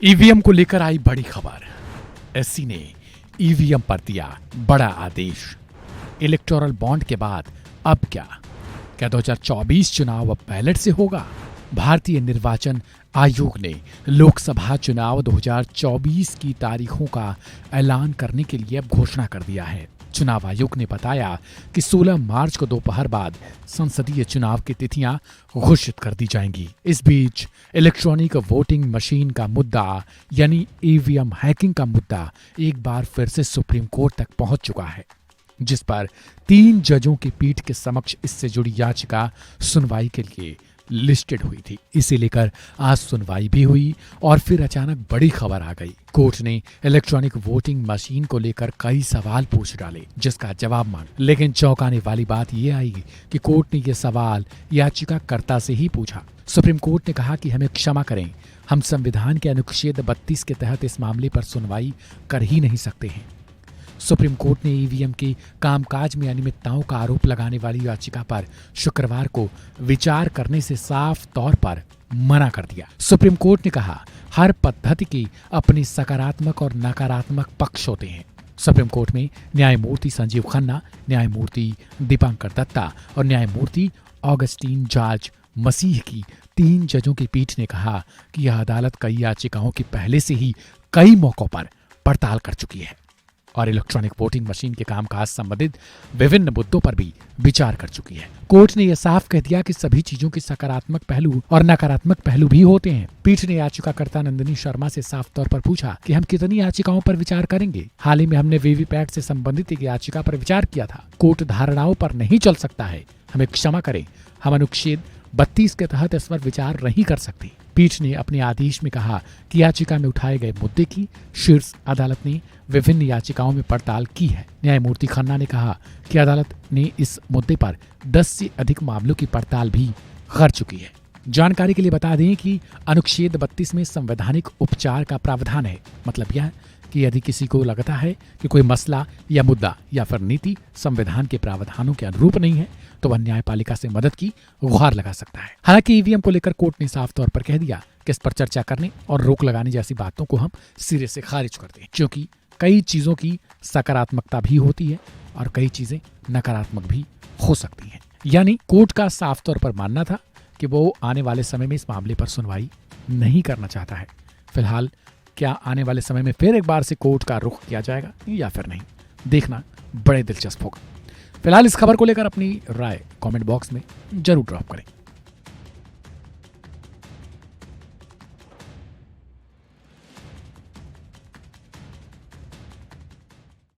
EVM को लेकर आई बड़ी खबर। एससी ने ईवीएम पर दिया बड़ा आदेश। इलेक्टोरल बॉन्ड के बाद अब क्या 2024 चुनाव अब बैलेट से होगा? भारतीय निर्वाचन आयोग ने लोकसभा चुनाव 2024 की तारीखों का ऐलान करने के लिए अब घोषणा कर दिया है। चुनाव आयोग ने बताया कि 16 मार्च को दोपहर बाद संसदीय चुनाव की तिथियां घोषित कर दी जाएंगी। इस बीच इलेक्ट्रॉनिक वोटिंग मशीन का मुद्दा यानी ईवीएम हैकिंग का मुद्दा एक बार फिर से सुप्रीम कोर्ट तक पहुंच चुका है, जिस पर 3 जजों की पीठ के समक्ष इससे जुड़ी याचिका सुनवाई के लिए लिस्टेड हुई थी। इसे लेकर आज सुनवाई भी हुई और फिर अचानक बड़ी खबर आ गई। कोर्ट ने इलेक्ट्रॉनिक वोटिंग मशीन को लेकर कई सवाल पूछ डाले, जिसका जवाब मांगा। लेकिन चौंकाने वाली बात यह आई कि कोर्ट ने यह सवाल याचिकाकर्ता से ही पूछा। सुप्रीम कोर्ट ने कहा कि हमें क्षमा करें, हम संविधान के अनुच्छेद 32 के तहत इस मामले पर सुनवाई कर ही नहीं सकते हैं। सुप्रीम कोर्ट ने ईवीएम के कामकाज में अनियमितताओं का आरोप लगाने वाली याचिका पर शुक्रवार को विचार करने से साफ तौर पर मना कर दिया। सुप्रीम कोर्ट ने कहा, हर पद्धति के अपने सकारात्मक और नकारात्मक पक्ष होते हैं। सुप्रीम कोर्ट में न्यायमूर्ति संजीव खन्ना, न्यायमूर्ति दीपांकर दत्ता और न्यायमूर्ति ऑगस्टीन जॉर्ज मसीह की 3 जजों की पीठ ने कहा कि यह अदालत कई याचिकाओं की पहले से ही कई मौकों पर पड़ताल कर चुकी है और इलेक्ट्रॉनिक वोटिंग मशीन के कामकाज संबंधित विभिन्न मुद्दों पर भी विचार कर चुकी है। कोर्ट ने यह साफ कह दिया कि सभी चीजों के सकारात्मक पहलू और नकारात्मक पहलू भी होते हैं। पीठ ने याचिकाकर्ता नंदिनी शर्मा से साफ तौर पर पूछा कि हम कितनी याचिकाओं पर विचार करेंगे। हाल ही में हमने वीवीपैट से संबंधित एक याचिका पर विचार किया था। कोर्ट धारणाओं पर नहीं चल सकता है, हमें क्षमा करें, हम अनुच्छेद 32 के तहत इस पर विचार नहीं कर सकते। पीठ ने अपने आदेश में कहा कि याचिका में उठाए गए मुद्दे की शीर्ष अदालत ने विभिन्न याचिकाओं में पड़ताल की है। न्यायमूर्ति खन्ना ने कहा कि अदालत ने इस मुद्दे पर 10 से अधिक मामलों की पड़ताल भी कर चुकी है। जानकारी के लिए बता दें कि अनुच्छेद 32 में संवैधानिक उपचार का प्रावधान है। मतलब यह कि यदि किसी को लगता है कि कोई मसला या मुद्दा या फिर नीति संविधान के प्रावधानों के अनुरूप नहीं है, तो वह न्यायपालिका से मदद की गुहार लगा सकता है। हालांकि ईवीएम को लेकर कोर्ट ने साफ तौर पर कह दिया कि इस पर चर्चा करने और रोक लगाने जैसी बातों को हम सिरे से खारिज करते हैं, क्योंकि कई चीजों की सकारात्मकता भी होती है और कई चीजें नकारात्मक भी हो सकती हैं। यानी कोर्ट का साफ तौर पर मानना था कि वो आने वाले समय में इस मामले पर सुनवाई नहीं करना चाहता है। फिलहाल क्या आने वाले समय में फिर एक बार से कोर्ट का रुख किया जाएगा या फिर नहीं, देखना बड़े दिलचस्प होगा। फिलहाल इस खबर को लेकर अपनी राय कमेंट बॉक्स में जरूर ड्रॉप करें।